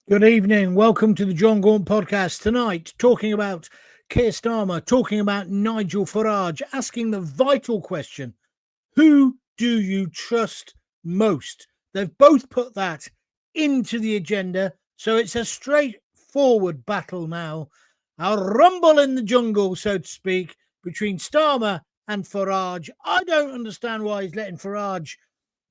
Good evening. Welcome to the John Gaunt podcast. Tonight, talking about Keir Starmer, talking about Nigel Farage, asking the vital question, who do you trust most? They've both put that into the agenda, so it's a straightforward battle now. A rumble in the jungle, so to speak, between Starmer and Farage. I don't understand why he's letting Farage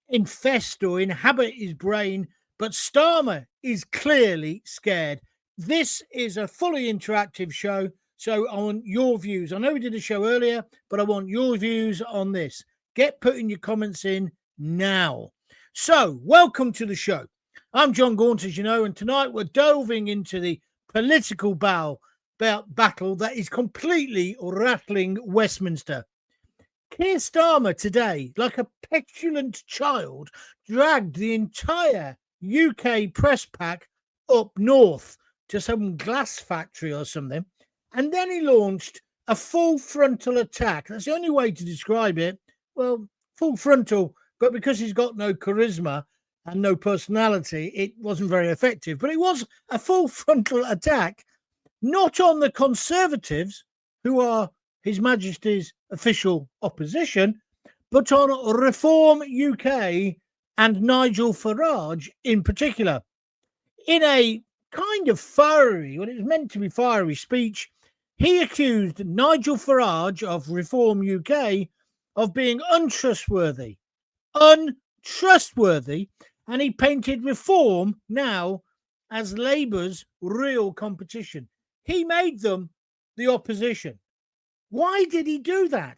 infest or inhabit his brain, but Starmer is clearly scared. This is a fully interactive show, so I want your views. I know we did a show earlier, but I want your views on this. Get putting your comments in now. So, welcome to the show. I'm John Gaunt, as you know, and tonight we're delving into the political battle that is completely rattling Westminster. Keir Starmer today, like a petulant child, dragged the entire UK press pack up north to some glass factory or something, and then he launched a full frontal attack. That's the only way to describe it. Well, full frontal, but because he's got no charisma and no personality, it wasn't very effective. But it was a full frontal attack, not on the Conservatives, who are His Majesty's official opposition, but on Reform UK and Nigel Farage in particular. In a kind of fiery, when it was meant to be fiery speech, he accused Nigel Farage of Reform UK of being untrustworthy, and he painted Reform now as Labour's real competition. He made them the opposition. Why did he do that?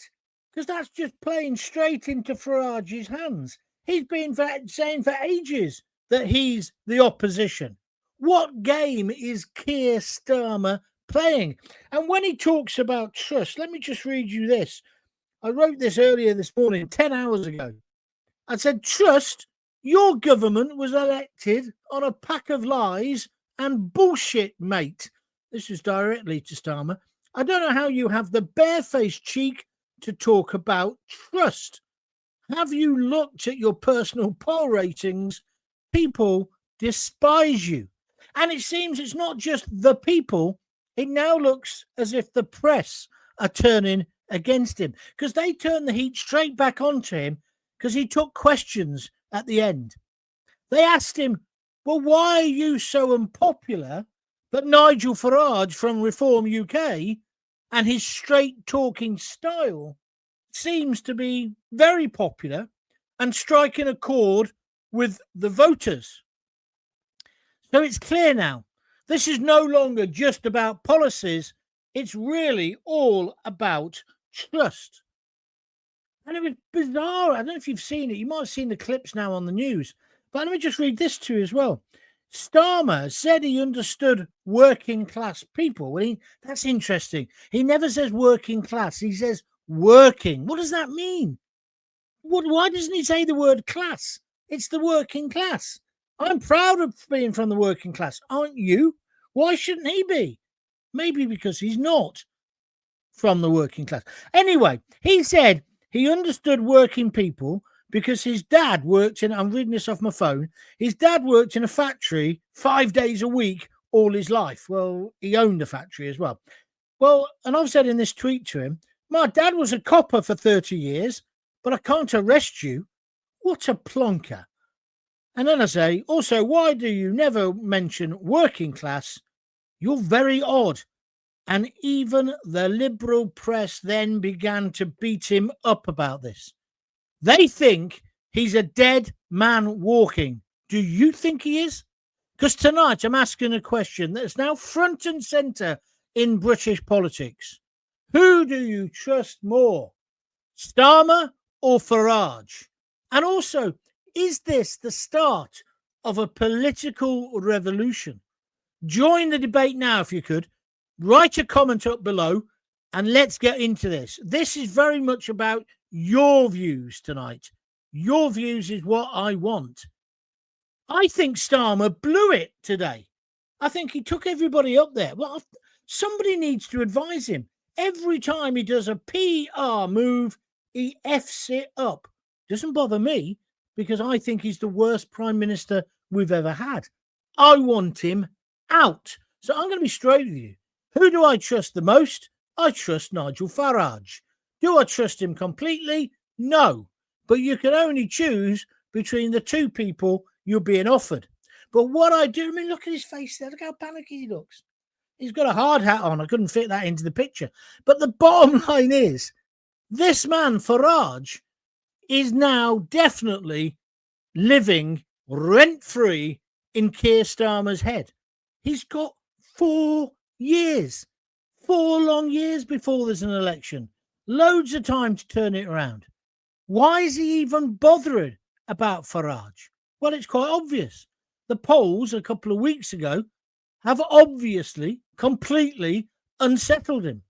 Because that's just playing straight into Farage's hands. He's been saying for ages that he's the opposition. What game is Keir Starmer playing? And when he talks about trust, let me just read you this. I wrote this earlier this morning, 10 hours ago. I said, trust, your government was elected on a pack of lies and bullshit, mate. This is directly to Starmer. I don't know how you have the barefaced cheek to talk about trust. Have you looked at your personal poll ratings? People despise you. And it seems it's not just the people. It now looks as if the press are turning against him, because they turned the heat straight back onto him because he took questions at the end. They asked him, well, why are you so unpopular? But Nigel Farage from Reform UK and his straight talking style seems to be very popular and striking a chord with the voters. So it's clear now, this is no longer just about policies. It's really all about trust. And it was bizarre. I don't know if you've seen it. You might have seen the clips now on the news. But let me just read this to you as well. Starmer said he understood working class people. Well, that's interesting. He never says working class. He says working. What does that mean? Why doesn't he say the word class? It's the working class. I'm proud of being from the working class. Aren't you? Why shouldn't he be? Maybe because he's not from the working class. Anyway, he said he understood working people because his dad worked in, I'm reading this off my phone, his dad worked in a factory 5 days a week all his life. Well, he owned a factory as well. Well, and I've said in this tweet to him, my dad was a copper for 30 years, but I can't arrest you. What a plonker. And then I say, also, why do you never mention working class? You're very odd. And even the liberal press then began to beat him up about this. They think he's a dead man walking. Do you think he is? Because tonight I'm asking a question that's now front and centre in British politics. Who do you trust more, Starmer or Farage? And also, is this the start of a political revolution? Join the debate now if you could. Write a comment up below and let's get into this. This is very much about your views tonight. Your views is what I want. I think Starmer blew it today. I think he took everybody up there. Well, somebody needs to advise him. Every time he does a PR move, he F's it up. Doesn't bother me because I think he's the worst prime minister we've ever had. I want him out. So I'm going to be straight with you. Who do I trust the most? I trust Nigel Farage. Do I trust him completely? No. But you can only choose between the two people you're being offered. But what I do, I mean, look at his face there. Look how panicky he looks. He's got a hard hat on. I couldn't fit that into the picture. But the bottom line is, this man, Farage, is now definitely living rent-free in Keir Starmer's head. He's got 4 years, 4 long years before there's an election. Loads of time to turn it around. Why is he even bothering about Farage? Well, it's quite obvious. The polls a couple of weeks ago have obviously completely unsettled him.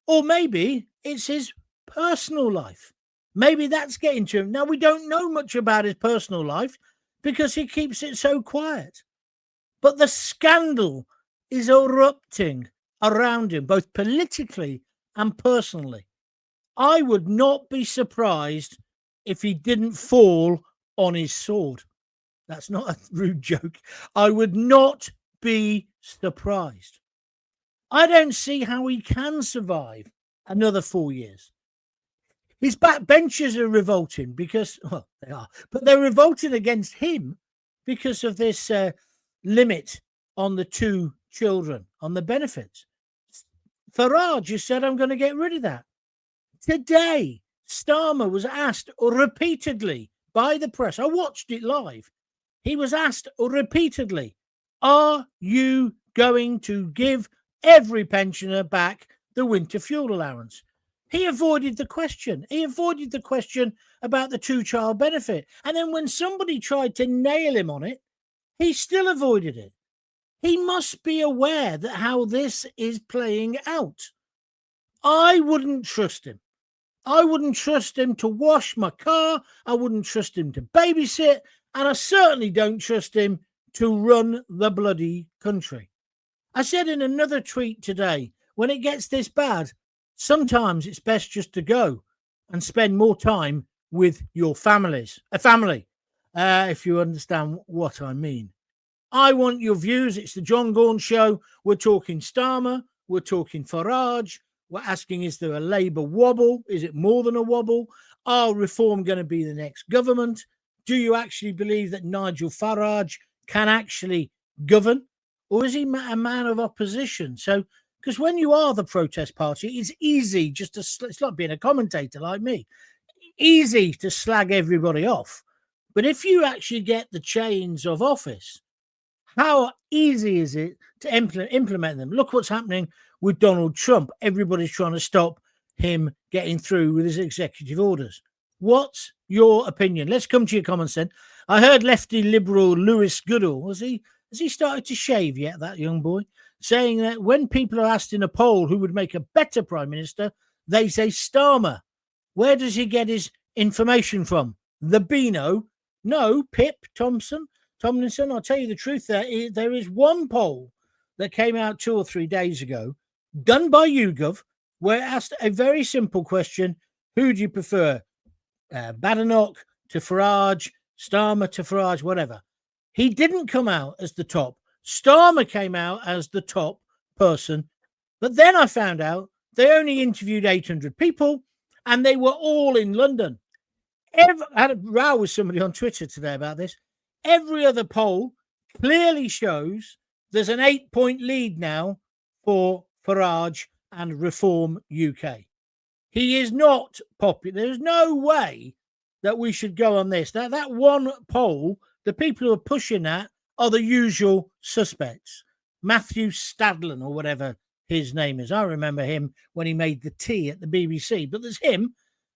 Or maybe it's his personal life. Maybe that's getting to him. Now, we don't know much about his personal life because he keeps it so quiet. But the scandal is erupting around him, both politically and personally. I would not be surprised if he didn't fall on his sword. That's not a rude joke. I would not be surprised. I don't see how he can survive another 4 years. His backbenchers are revolting because, well, they are, but they're revolting against him because of this limit on the 2 children, on the benefits. Farage has said, I'm going to get rid of that. Today, Starmer was asked repeatedly by the press. I watched it live. He was asked repeatedly, are you going to give every pensioner back the winter fuel allowance? He avoided the question. He avoided the question about the 2-child benefit. And then when somebody tried to nail him on it, he still avoided it. He must be aware that how this is playing out. I wouldn't trust him. I wouldn't trust him to wash my car. I wouldn't trust him to babysit. And I certainly don't trust him to run the bloody country. I said in another tweet today, when it gets this bad, sometimes it's best just to go and spend more time with your family, if you understand what I mean. I want your views. It's the John Gaunt Show. We're talking Starmer. We're talking Farage. We're asking, is there a Labour wobble? Is it more than a wobble? Are Reform going to be the next government? Do you actually believe that Nigel Farage can actually govern? Or is he a man of opposition? So, because when you are the protest party, it's easy just to, it's like being a commentator like me, easy to slag everybody off. But if you actually get the chains of office, how easy is it to implement them? Look what's happening with Donald Trump. Everybody's trying to stop him getting through with his executive orders. What's your opinion? Let's come to your comments then. I heard lefty liberal Lewis Goodall, has he started to shave yet, that young boy? Saying that when people are asked in a poll who would make a better prime minister, they say Starmer. Where does he get his information from? The Beano? No, Pip Tomlinson. I'll tell you the truth. There is one poll that came out 2 or 3 days ago, done by YouGov, where it asked a very simple question: who do you prefer, Badenoch to Farage, Starmer to Farage, whatever? He didn't come out as the top. Starmer came out as the top person. But then I found out they only interviewed 800 people, and they were all in London. I had a row with somebody on Twitter today about this. Every other poll clearly shows there's an 8-point lead now for Farage and Reform UK. He is not popular. There's no way that we should go on this. That one poll, the people who are pushing that are the usual suspects. Matthew Stadlen, or whatever his name is. I remember him when he made the tea at the BBC. But there's him,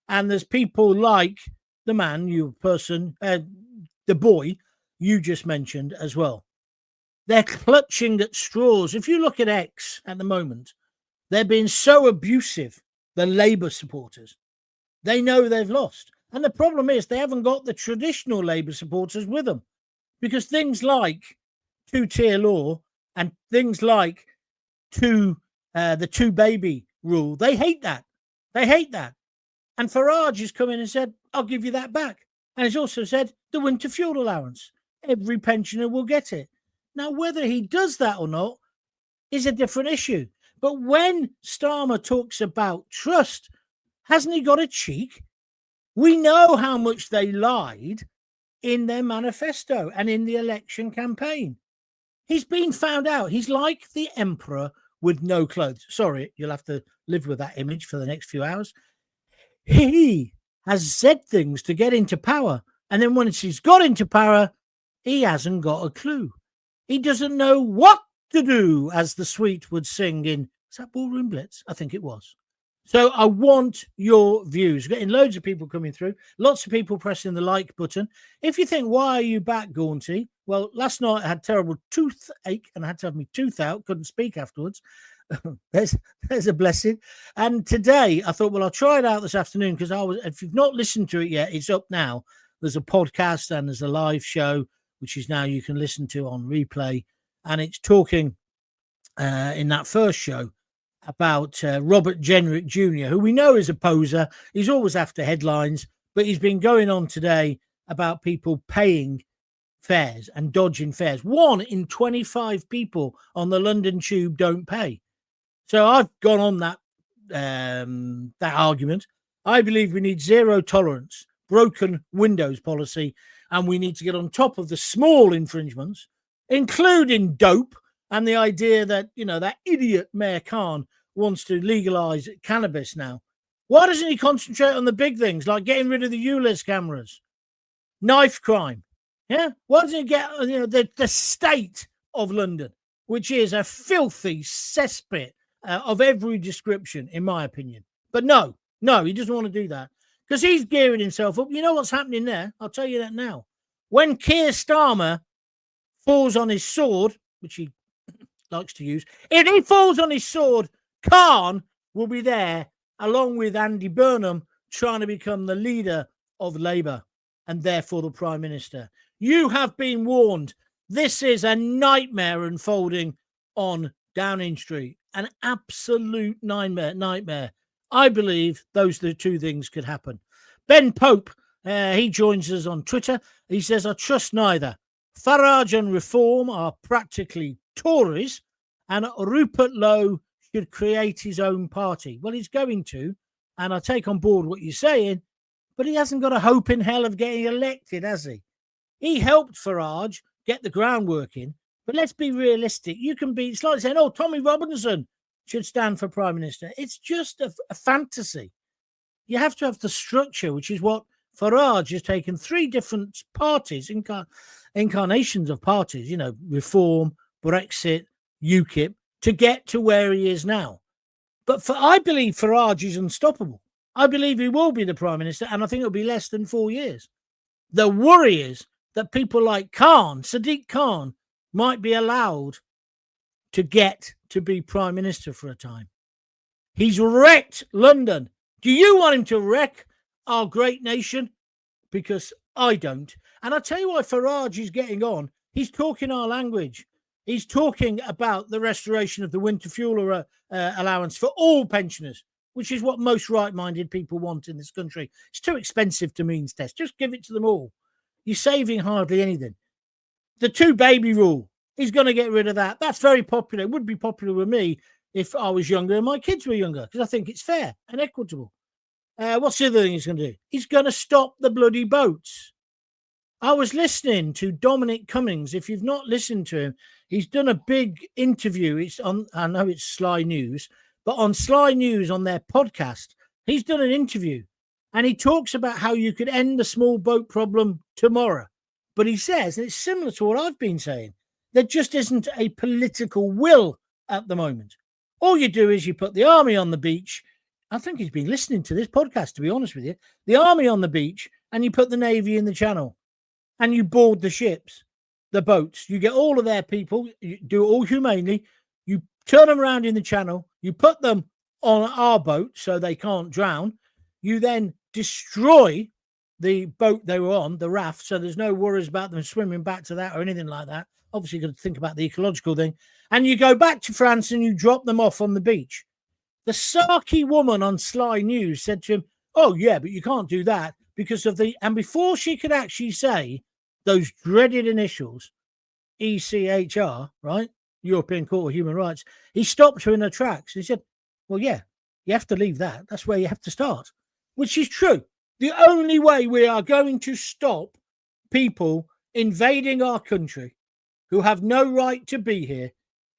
and there's people like the man, the boy you just mentioned as well. They're clutching at straws. If you look at X at the moment, they're being so abusive, the Labour supporters. They know they've lost. And the problem is they haven't got the traditional Labour supporters with them, because things like two-tier law and things like the two-baby rule, they hate that. They hate that. And Farage has come in and said, I'll give you that back. And he's also said the winter fuel allowance. Every pensioner will get it. Now, whether he does that or not is a different issue. But when Starmer talks about trust, hasn't he got a cheek? We know how much they lied in their manifesto and in the election campaign. He's been found out. He's like the emperor with no clothes. Sorry, you'll have to live with that image for the next few hours. He has said things to get into power. And then once he's got into power, he hasn't got a clue. He doesn't know what to do, as the Sweet would sing in, is that Ballroom Blitz? I think it was. So I want your views. Getting loads of people coming through, lots of people pressing the like button. If you think, why are you back, Gaunty? Well, last night I had terrible toothache and I had to have my tooth out, couldn't speak afterwards. there's a blessing. And today I thought, well, I'll try it out this afternoon because if you've not listened to it yet, it's up now. There's a podcast and there's a live show, which is now you can listen to on replay. And it's talking in that first show about Robert Jenrick Jr., who we know is a poser. He's always after headlines, but he's been going on today about people paying fares and dodging fares. 1 in 25 people on the London Tube don't pay. So I've gone on that argument. I believe we need zero tolerance, broken windows policy, and we need to get on top of the small infringements, including dope and the idea that, that idiot Mayor Khan wants to legalise cannabis now. Why doesn't he concentrate on the big things, like getting rid of the ULEZ cameras, knife crime? Yeah, why doesn't he get, the state of London, which is a filthy cesspit of every description, in my opinion. But no, he doesn't want to do that because he's gearing himself up. You know what's happening there? I'll tell you that now. When Keir Starmer falls on his sword, which he likes to use, if he falls on his sword, Khan will be there along with Andy Burnham trying to become the leader of Labour and therefore the Prime Minister. You have been warned. This is a nightmare unfolding on Downing Street. An absolute nightmare. I believe those are the two things could happen. Ben Pope, he joins us on Twitter. He says, I trust neither. Farage and Reform are practically Tories, and Rupert Lowe should create his own party. Well, he's going to, and I take on board what you're saying, but he hasn't got a hope in hell of getting elected, has he? He helped Farage get the groundwork in, but let's be realistic. It's like saying, Tommy Robinson should stand for Prime Minister. It's just a fantasy. You have to have the structure, which is what Farage has taken 3 different parties, incarnations of parties, Reform, Brexit, UKIP, to get to where he is now. But I believe Farage is unstoppable. I believe he will be the Prime Minister, and I think it'll be less than 4 years. The worry is that people like Sadiq Khan, might be allowed to get to be Prime Minister for a time. He's wrecked London. Do you want him to wreck our great nation? Because I don't. And I'll tell you why Farage is getting on. He's talking our language. He's talking about the restoration of the winter fuel allowance for all pensioners, which is what most right-minded people want in this country. It's too expensive to means test. Just give it to them all. You're saving hardly anything. The 2-baby rule, he's going to get rid of that. That's very popular. It would be popular with me if I was younger and my kids were younger, because I think it's fair and equitable. What's the other thing he's going to do? He's going to stop the bloody boats. I was listening to Dominic Cummings. If you've not listened to him, he's done a big interview. I know it's Sly News, but on Sly News, on their podcast, he's done an interview and he talks about how you could end the small boat problem tomorrow. But he says, and it's similar to what I've been saying, there just isn't a political will at the moment. All you do is you put the army on the beach. I think he's been listening to this podcast, to be honest with you. The army on the beach, and you put the navy in the channel, and you board the ships, the boats. You get all of their people, you do it all humanely. You turn them around in the channel. You put them on our boat so they can't drown. You then destroy the boat they were on, the raft, so there's no worries about them swimming back to that or anything like that. Obviously, you've got to think about the ecological thing. And you go back to France and you drop them off on the beach. The Sarky woman on Sly News said to him, oh, yeah, but you can't do that because of the... And before she could actually say those dreaded initials, ECHR, right, European Court of Human Rights, he stopped her in her tracks. He said, well, yeah, you have to leave that. That's where you have to start, which is true. The only way we are going to stop people invading our country who have no right to be here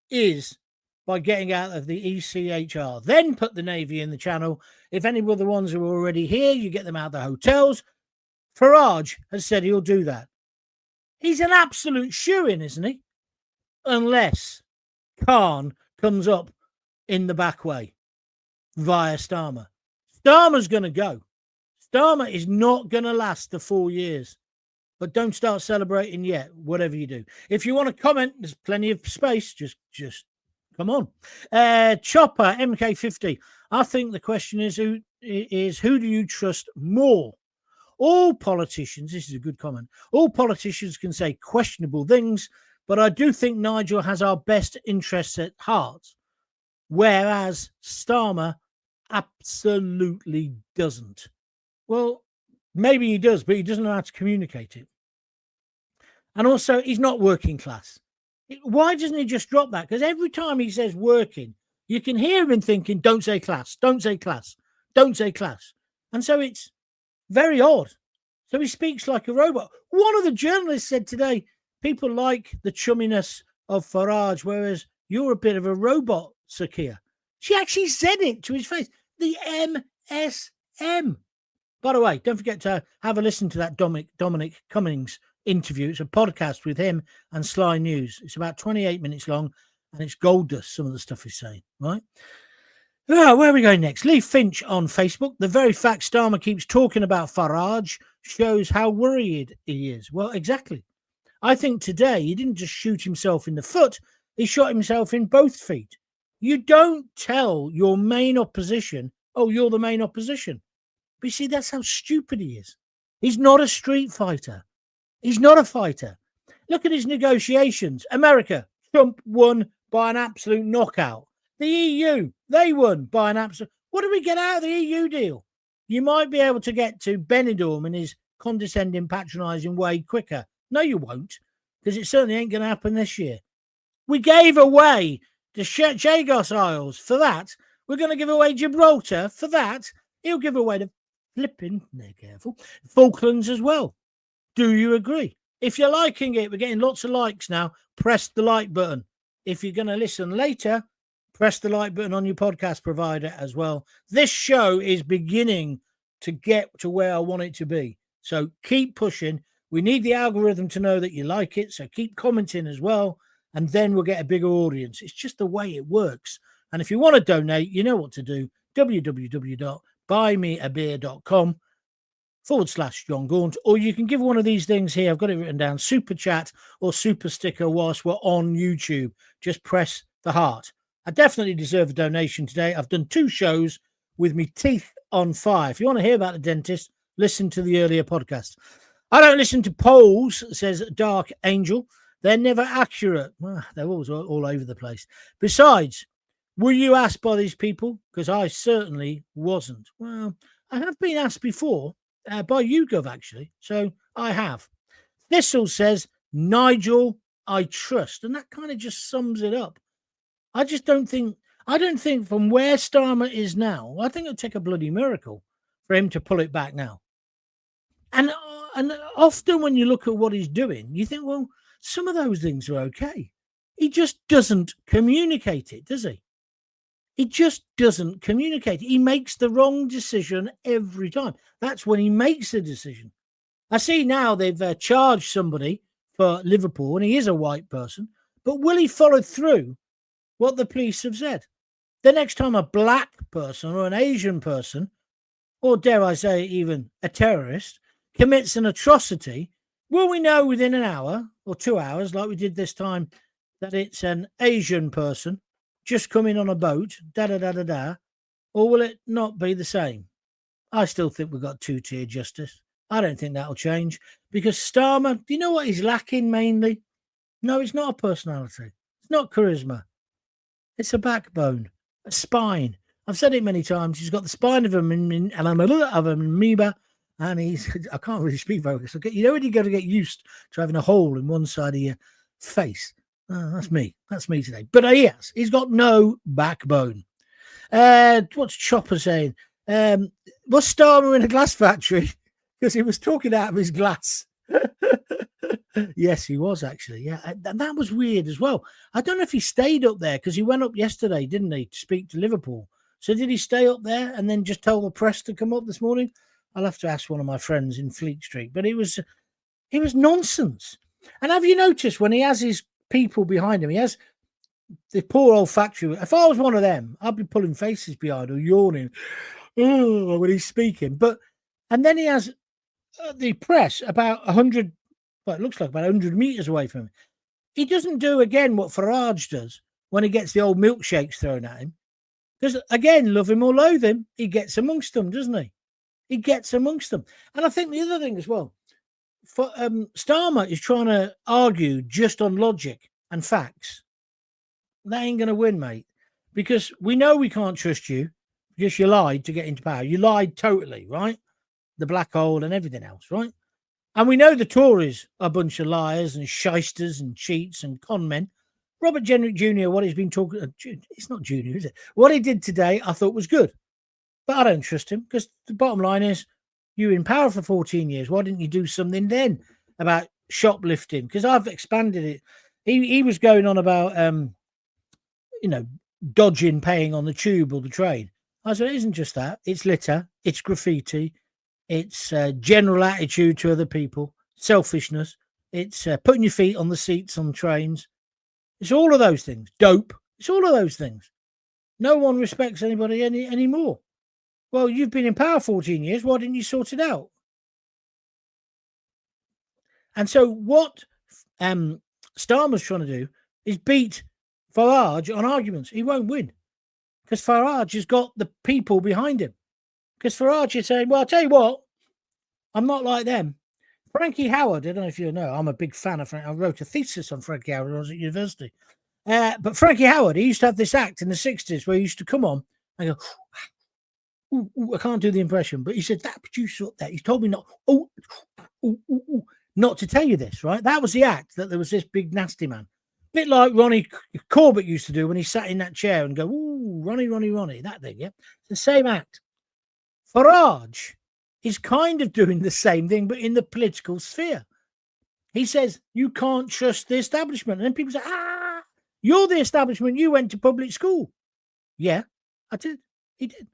is by getting out of the ECHR. Then put the Navy in the channel. If any of the ones who are already here, you get them out of the hotels. Farage has said he'll do that. He's an absolute shoo-in, isn't he? Unless Khan comes up in the back way via Starmer. Starmer's going to go. Starmer is not going to last the 4 years. But don't start celebrating yet, whatever you do. If you want to comment, there's plenty of space. Just come on. Chopper, MK50. I think the question is who do you trust more? All politicians, this is a good comment, all politicians can say questionable things, but I do think Nigel has our best interests at heart, whereas Starmer absolutely doesn't. Well, maybe he does, but he doesn't know how to communicate it. And also, he's not working class. Why doesn't he just drop that? Because every time he says working, you can hear him thinking, don't say class, don't say class, don't say class. And so it's very odd. So he speaks like a robot. One of the journalists said today, people like the chumminess of Farage, whereas you're a bit of a robot, Sir Keir. She actually said it to his face. The MSM. By the way, don't forget to have a listen to that Dominic Cummings interview. It's a podcast with him and Sly News. It's about 28 minutes long, and it's gold dust, some of the stuff he's saying, right? Oh, where are we going next? Lee Finch on Facebook. The very fact Starmer keeps talking about Farage shows how worried he is. Well, exactly. I think today he didn't just shoot himself in the foot, he shot himself in both feet. You don't tell your main opposition, oh, you're the main opposition. But you see, that's how stupid he is. He's not a street fighter. He's not a fighter. Look at his negotiations. America, Trump won by an absolute knockout. The EU, they won by an absolute... What do we get out of the EU deal? You might be able to get to Benidorm in his condescending, patronising way quicker. No, you won't, because it certainly ain't going to happen this year. We gave away the Chagos Isles for that. We're going to give away Gibraltar for that. He'll give away the flipping, careful, Falklands as well. Do you agree? If you're liking it, we're getting lots of likes now. Press the like button. If you're going to listen later, press the like button on your podcast provider as well. This show is beginning to get to where I want it to be. So keep pushing. We need the algorithm to know that you like it. So keep commenting as well. And then we'll get a bigger audience. It's just the way it works. And if you want to donate, you know what to do. www.buymeabeer.com/John Gaunt, or you can give one of these things here. I've got it written down, super chat or super sticker whilst we're on YouTube. Just press the heart. I definitely deserve a donation today. I've done 2 shows with me teeth on fire. If you want to hear about the dentist, listen to the earlier podcast. I don't listen to polls, says Dark Angel. They're never accurate. Well, they're always all over the place. Besides, were you asked by these people? Because I certainly wasn't. Well, I have been asked before. By YouGov, actually. So I have. Thistle says, Nigel, I trust. And that kind of just sums it up. I don't think from where Starmer is now, I think it'll take a bloody miracle for him to pull it back now. And often when you look at what he's doing, you think, well, some of those things are okay. He just doesn't communicate it, does he? He just doesn't communicate. He makes the wrong decision every time. That's when he makes a decision. I see now they've charged somebody for Liverpool, and he is a white person, but will he follow through what the police have said? The next time a black person or an Asian person, or dare I say even a terrorist, commits an atrocity, will we know within an hour or 2 hours, like we did this time, that it's an Asian person just coming on a boat, or will it not be the same? I still think we've got 2-tier justice. I don't think that'll change, because Starmer, do you know what he's lacking mainly? No, it's not a personality. It's not charisma. It's a backbone, a spine. I've said it many times. He's got the spine of an amoeba, and I can't really speak very well. You know when you got to get used to having a hole in one side of your face. That's me. That's me today. But he's got no backbone. What's Chopper saying? Was Starmer in a glass factory? Because he was talking out of his glass. Yes, he was actually. Yeah, and that was weird as well. I don't know if he stayed up there because he went up yesterday, didn't he, to speak to Liverpool? So did he stay up there and then just tell the press to come up this morning? I'll have to ask one of my friends in Fleet Street. But it was nonsense. And have you noticed when he has his people behind him, he has the poor old factory. If I was one of them, I'd be pulling faces behind or yawning when he's speaking. And then he has the press about 100, well, it looks like about 100 meters away from him. He doesn't do again what Farage does when he gets the old milkshakes thrown at him. Because again, love him or loathe him, he gets amongst them, doesn't he? He gets amongst them. And I think the other thing as well, for Starmer is trying to argue just on logic and facts. That ain't going to win, mate, because we know we can't trust you because you lied to get into power. You lied totally, right? The black hole and everything else, right? And we know the Tories are a bunch of liars and shysters and cheats and con men. Robert Jenrick Jr., what he's been talking, it's not Junior, is it? What he did today, I thought was good. But I don't trust him because the bottom line is, you were in power for 14 years. Why didn't you do something then about shoplifting? Because I've expanded it. He was going on about, dodging paying on the tube or the train. I said, it isn't just that. It's litter. It's graffiti. It's general attitude to other people. Selfishness. It's putting your feet on the seats on trains. It's all of those things. Dope. It's all of those things. No one respects anybody anymore. Well, you've been in power 14 years. Why didn't you sort it out? And so what Starmer's trying to do is beat Farage on arguments. He won't win because Farage has got the people behind him. Because Farage is saying, well, I'll tell you what, I'm not like them. Frankie Howard, I don't know if you know, I'm a big fan of Frankie. I wrote a thesis on Frankie Howard when I was at university. But Frankie Howard, he used to have this act in the 60s where he used to come on and go, I can't do the impression, but he said, that producer up there, he's told me not, not to tell you this, right? That was the act, that there was this big nasty man. A bit like Ronnie Corbett used to do when he sat in that chair and go, ooh, Ronnie, that thing, yeah? It's the same act. Farage is kind of doing the same thing, but in the political sphere. He says, you can't trust the establishment. And then people say, you're the establishment. You went to public school. Yeah, I did. He did.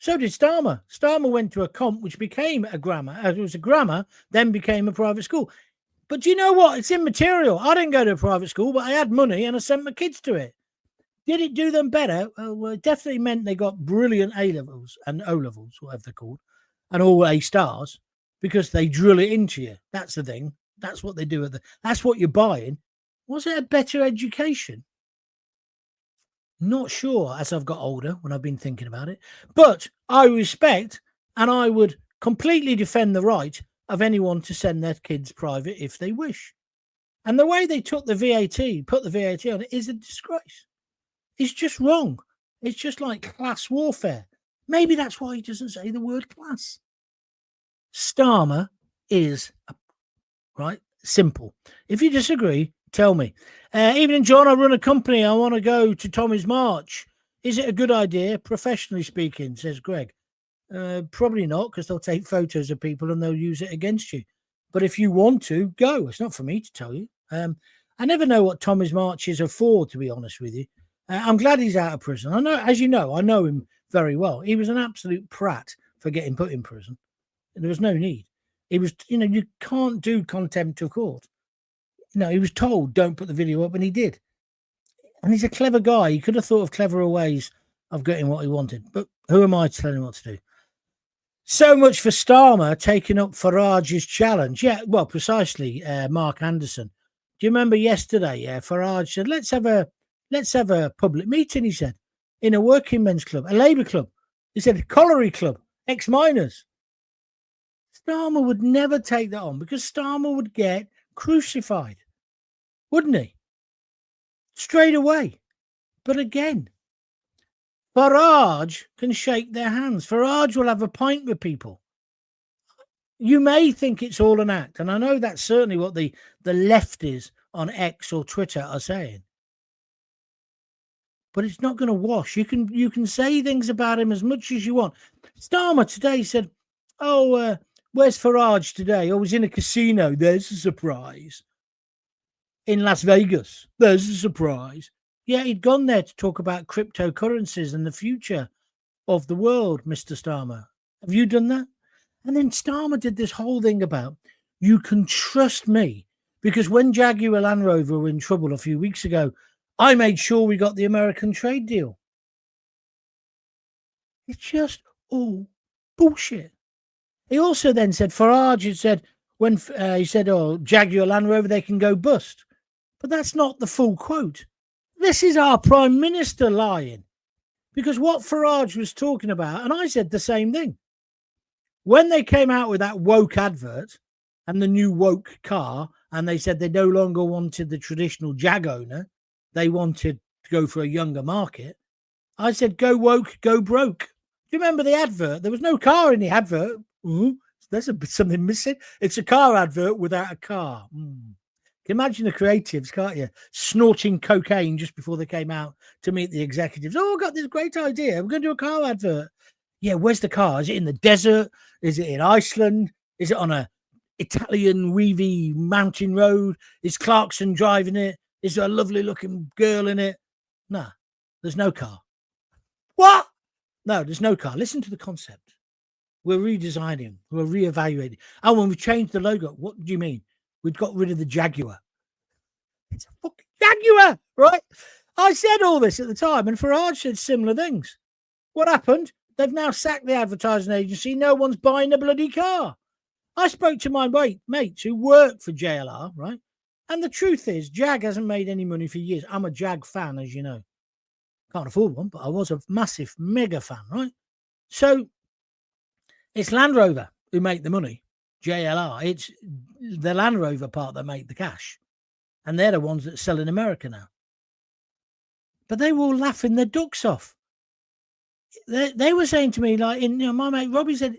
So did Starmer. Starmer went to a comp which became a grammar. It was a grammar, then became a private school. But do you know what? It's immaterial. I didn't go to a private school, but I had money and I sent my kids to it. Did it do them better? Well, it definitely meant they got brilliant A-levels and O-levels, whatever they're called, and all A stars, because they drill it into you. That's the thing. That's what they do. That's what you're buying. Was it a better education? Not sure as I've got older when I've been thinking about it. But I respect and I would completely defend the right of anyone to send their kids private if they wish. And the way they took the VAT, put the VAT on it, is a disgrace. It's just wrong. It's just like class warfare. Maybe that's why he doesn't say the word class. Starmer is, right, simple. If you disagree, tell me. Evening, John, I run a company. I want to go to Tommy's March. Is it a good idea, professionally speaking, says Greg? Probably not, because they'll take photos of people and they'll use it against you. But if you want to, go. It's not for me to tell you. I never know what Tommy's marches are for, to be honest with you. I'm glad he's out of prison. I know, as you know, I know him very well. He was an absolute prat for getting put in prison. There was no need. He was, you can't do contempt of court. He was told, don't put the video up, and he did. And he's a clever guy. He could have thought of cleverer ways of getting what he wanted. But who am I to tell him what to do? So much for Starmer taking up Farage's challenge. Yeah, well, precisely, Mark Anderson. Do you remember yesterday? Farage said, let's have a public meeting, he said, in a working men's club, a Labour club. He said, a colliery club, ex-miners. Starmer would never take that on because Starmer would get crucified, wouldn't he? Straight away. But again, Farage can shake their hands. Farage will have a pint with people. You may think it's all an act, and I know that's certainly what the left is on X or Twitter are saying. But it's not going to wash. You can say things about him as much as you want. Starmer today said, "Oh, where's Farage today? I was in a casino. There's a surprise. In Las Vegas. There's a surprise." Yeah, he'd gone there to talk about cryptocurrencies and the future of the world, Mr. Starmer. Have you done that? And then Starmer did this whole thing about, you can trust me, because when Jaguar Land Rover were in trouble a few weeks ago, I made sure we got the American trade deal. It's just all bullshit. He also then said, Farage had said, when he said, oh, Jaguar Land Rover, they can go bust. But that's not the full quote. This is our Prime Minister lying. Because what Farage was talking about, and I said the same thing, when they came out with that woke advert and the new woke car, and they said they no longer wanted the traditional Jag owner, they wanted to go for a younger market, I said, go woke, go broke. Do you remember the advert? There was no car in the advert. Ooh, there's something missing. It's a car advert without a car. Can you imagine the creatives, can't you? Snorting cocaine just before they came out to meet the executives. Oh, I've got this great idea. We're going to do a car advert. Yeah, where's the car? Is it in the desert? Is it in Iceland? Is it on a Italian weavy mountain road? Is Clarkson driving it? Is there a lovely looking girl in it? No, there's no car. What? No, there's no car. Listen to the concept. We're redesigning. We're reevaluating. Oh, when we changed the logo, what do you mean? We've got rid of the Jaguar. It's a fucking Jaguar, right? I said all this at the time, and Farage said similar things. What happened? They've now sacked the advertising agency. No one's buying a bloody car. I spoke to my mates who work for JLR, right? And the truth is, Jag hasn't made any money for years. I'm a Jag fan, as you know. Can't afford one, but I was a massive, mega fan, right? So it's Land Rover who make the money, JLR. It's the Land Rover part that make the cash. And they're the ones that sell in America now. But they were all laughing their ducks off. They were saying to me, like, my mate Robbie said,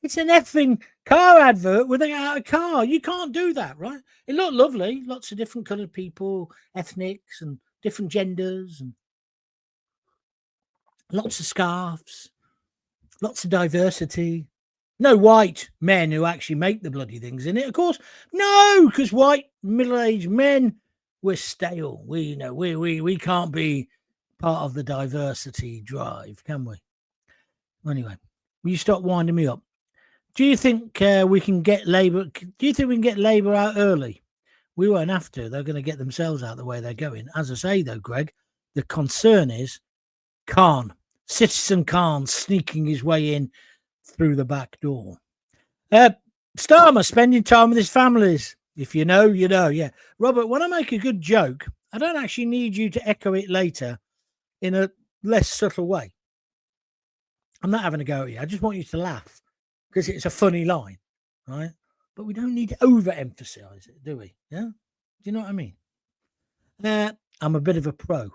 it's an effing car advert without a car. You can't do that, right? It looked lovely. Lots of different coloured people, ethnics and different genders and lots of scarves, lots of diversity. No white men who actually make the bloody things in it, of course. No, because white middle-aged men, we're stale. We can't be part of the diversity drive, can we? Anyway, will you stop winding me up? Do you think we can get Labour? Do you think we can get Labour out early? We won't have to. They're going to get themselves out the way they're going. As I say, though, Greg, the concern is Citizen Khan sneaking his way in through the back door. Starmer spending time with his families. If you know, you know. Yeah. Robert, when I make a good joke, I don't actually need you to echo it later in a less subtle way. I'm not having a go at you. I just want you to laugh because it's a funny line, right? But we don't need to overemphasize it, do we? Yeah? Do you know what I mean? I'm a bit of a pro.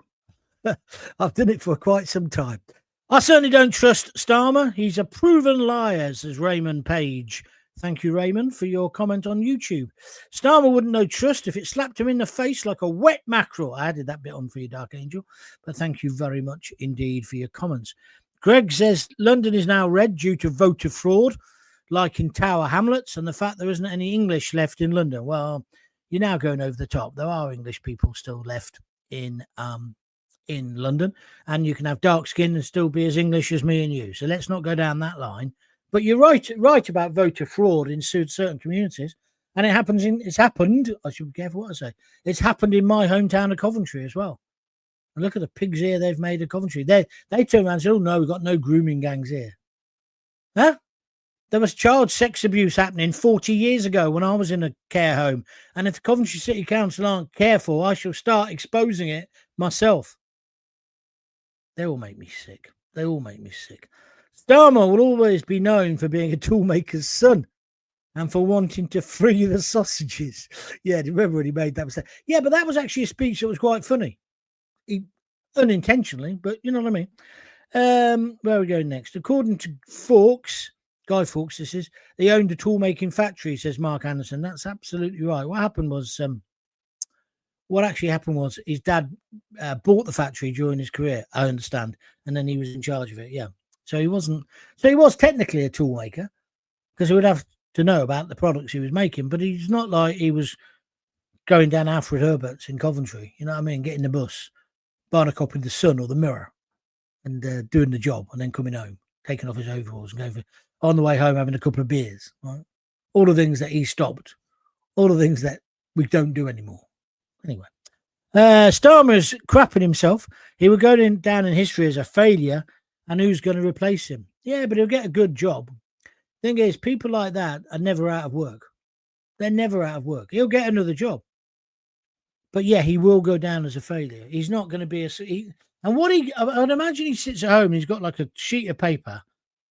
I've done it for quite some time. I certainly don't trust Starmer. He's a proven liar, says Raymond Page. Thank you, Raymond, for your comment on YouTube. Starmer wouldn't know trust if it slapped him in the face like a wet mackerel. I added that bit on for you, Dark Angel. But thank you very much indeed for your comments. Greg says London is now red due to voter fraud, like in Tower Hamlets, and the fact there isn't any English left in London. Well, you're now going over the top. There are English people still left in London, and you can have dark skin and still be as English as me and you. So let's not go down that line. But you're right about voter fraud in certain communities, and it's happened. I should be careful what I say. It's happened in my hometown of Coventry as well. And look at the pig's ear they've made of Coventry. They turn around and say, "Oh no, we've got no grooming gangs here." Huh? There was child sex abuse happening 40 years ago when I was in a care home, and if the Coventry City Council aren't careful, I shall start exposing it myself. They all make me sick. Starmer will always be known for being a toolmaker's son and for wanting to free the sausages. Yeah, do you remember when he made that mistake? Yeah, but that was actually a speech that was quite funny. Unintentionally, but you know what I mean. Where are we going next? According to Guy Fawkes, this is, they owned a tool-making factory, says Mark Anderson. That's absolutely right. What happened was what actually happened was his dad bought the factory during his career, I understand, and then he was in charge of it. Yeah. So he was technically a tool maker, because he would have to know about the products he was making, but he's not like he was going down Alfred Herbert's in Coventry, you know what I mean, getting the bus, buying a copy of the Sun or the Mirror, and doing the job, and then coming home, taking off his overalls and going on the way home having a couple of beers, right? All the things that he stopped, all the things that we don't do anymore. Anyway, Starmer's crapping himself. He will go down in history as a failure, and who's going to replace him? Yeah, but he'll get a good job. Thing is, people like that are never out of work. They're never out of work. He'll get another job. But yeah, he will go down as a failure. He's not going to be I'd imagine he sits at home and he's got like a sheet of paper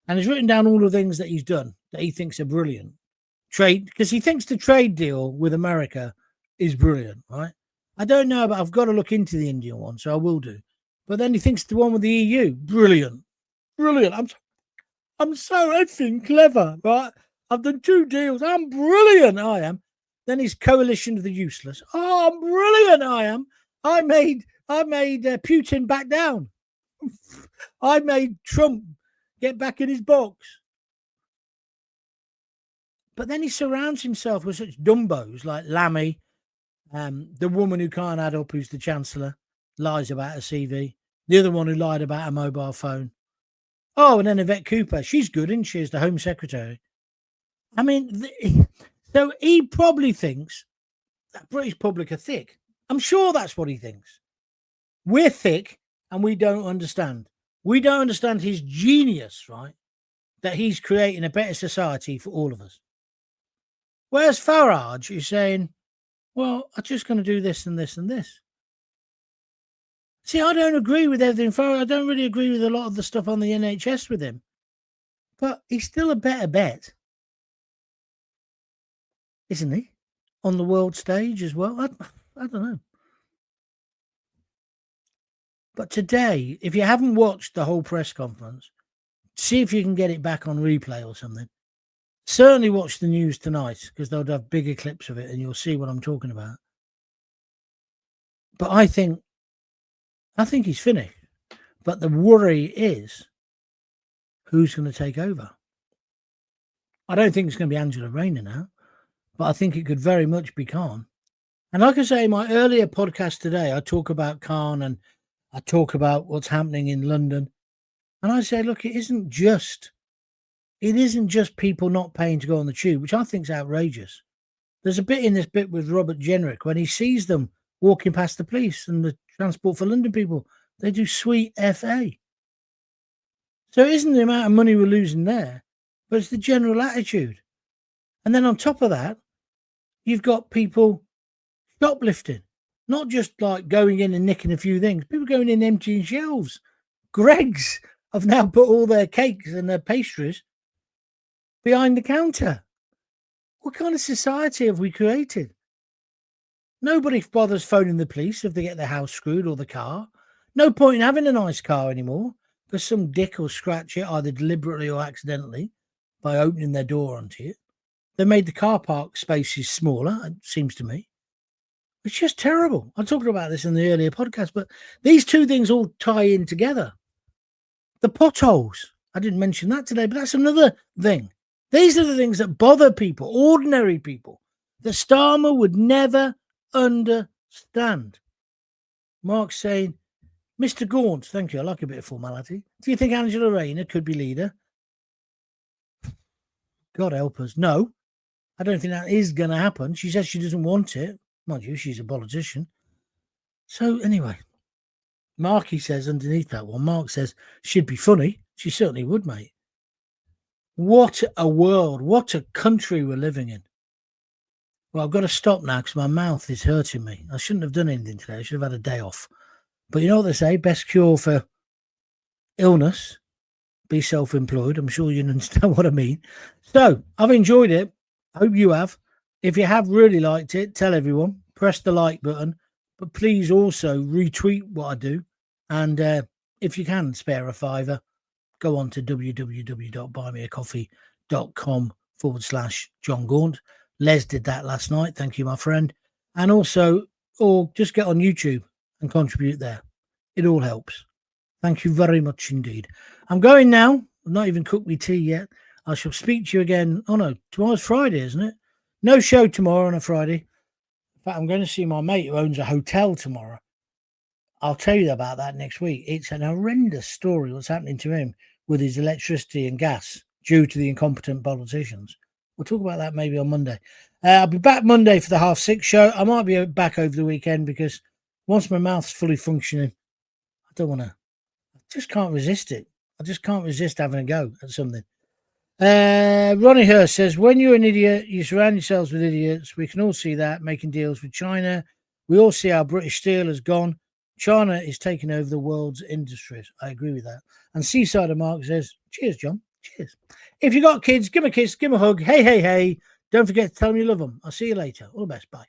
and he's written down all the things that he's done that he thinks are brilliant. Trade, because he thinks the trade deal with America is brilliant, right? I don't know, but I've got to look into the Indian one, so I will do. But then he thinks the one with the EU, brilliant. I'm so effing clever, right? I've done 2 deals. I'm brilliant, I am. Then his coalition of the useless. Oh, I'm brilliant, I am. I made Putin back down. I made Trump get back in his box. But then he surrounds himself with such dumbos like Lammy, the woman who can't add up, who's the Chancellor, lies about her CV. The other one who lied about her mobile phone. Oh, and then Yvette Cooper. She's good, isn't she, as the Home Secretary? I mean, so he probably thinks that British public are thick. I'm sure that's what he thinks. We're thick and we don't understand. We don't understand his genius, right? That he's creating a better society for all of us. Whereas Farage is saying, well, I'm just going to do this and this and this. See, I don't agree with everything. Farage, I don't really agree with a lot of the stuff on the NHS with him. But he's still a better bet, isn't he? On the world stage as well. I don't know. But today, if you haven't watched the whole press conference, see if you can get it back on replay or something. Certainly watch the news tonight, because they'll have bigger clips of it and you'll see what I'm talking about. But I think he's finished. But the worry is, who's going to take over? I don't think it's going to be Angela Rayner now, but I think it could very much be Khan. And like I say, in my earlier podcast today, I talk about Khan and I talk about what's happening in London. And I say, look, it isn't just people not paying to go on the tube, which I think is outrageous. There's a bit in this bit with Robert Jenrick when he sees them walking past the police and the Transport for London people. They do sweet FA. So it isn't the amount of money we're losing there, but it's the general attitude. And then on top of that, you've got people shoplifting, not just like going in and nicking a few things. People going in emptying shelves. Greggs have now put all their cakes and their pastries behind the counter. What kind of society have we created? Nobody bothers phoning the police if they get their house screwed or the car. No point in having a nice car anymore, because some dick will scratch it either deliberately or accidentally by opening their door onto it. They made the car park spaces smaller, it seems to me. It's just terrible. I talked about this in the earlier podcast, but these two things all tie in together. The potholes. I didn't mention that today, but that's another thing. These are the things that bother people, ordinary people, that Starmer would never understand. Mark's saying, Mr. Gaunt, thank you. I like a bit of formality. Do you think Angela Rayner could be leader? God help us. No, I don't think that is going to happen. She says she doesn't want it. Mind you, she's a politician. So anyway, Marky says underneath that one, Mark says, she'd be funny. She certainly would, mate. What a world. What a country we're living in. Well, I've got to stop now because my mouth is hurting me. I shouldn't have done anything today. I should have had a day off. But you know what they say? Best cure for illness, be self-employed. I'm sure you understand what I mean. So I've enjoyed it. I hope you have. If you have really liked it, tell everyone. Press the like button. But please also retweet what I do. And if you can spare a $5, go on to www.buymeacoffee.com/John Gaunt. Les did that last night. Thank you, my friend. And also or just get on YouTube and contribute there. It all helps. Thank you very much indeed. I'm going now. I've not even cooked my tea yet. I shall speak to you again. Oh no, tomorrow's Friday, isn't it? No show tomorrow on a Friday. In fact, I'm going to see my mate who owns a hotel tomorrow. I'll tell you about that next week. It's an horrendous story what's happening to him with his electricity and gas due to the incompetent politicians. We'll talk about that maybe on Monday. I'll be back Monday for the 6:30 show. I might be back over the weekend because once my mouth's fully functioning, I don't want to. I just can't resist it. I just can't resist having a go at something. Ronnie Hurst says, when you're an idiot, you surround yourselves with idiots. We can all see that, making deals with China. We all see how British steel has gone. China is taking over the world's industries. I agree with that. And Seasider Mark says, cheers, John. Cheers. If you got kids, give them a kiss, give them a hug. Hey, hey, hey. Don't forget to tell them you love them. I'll see you later. All the best. Bye.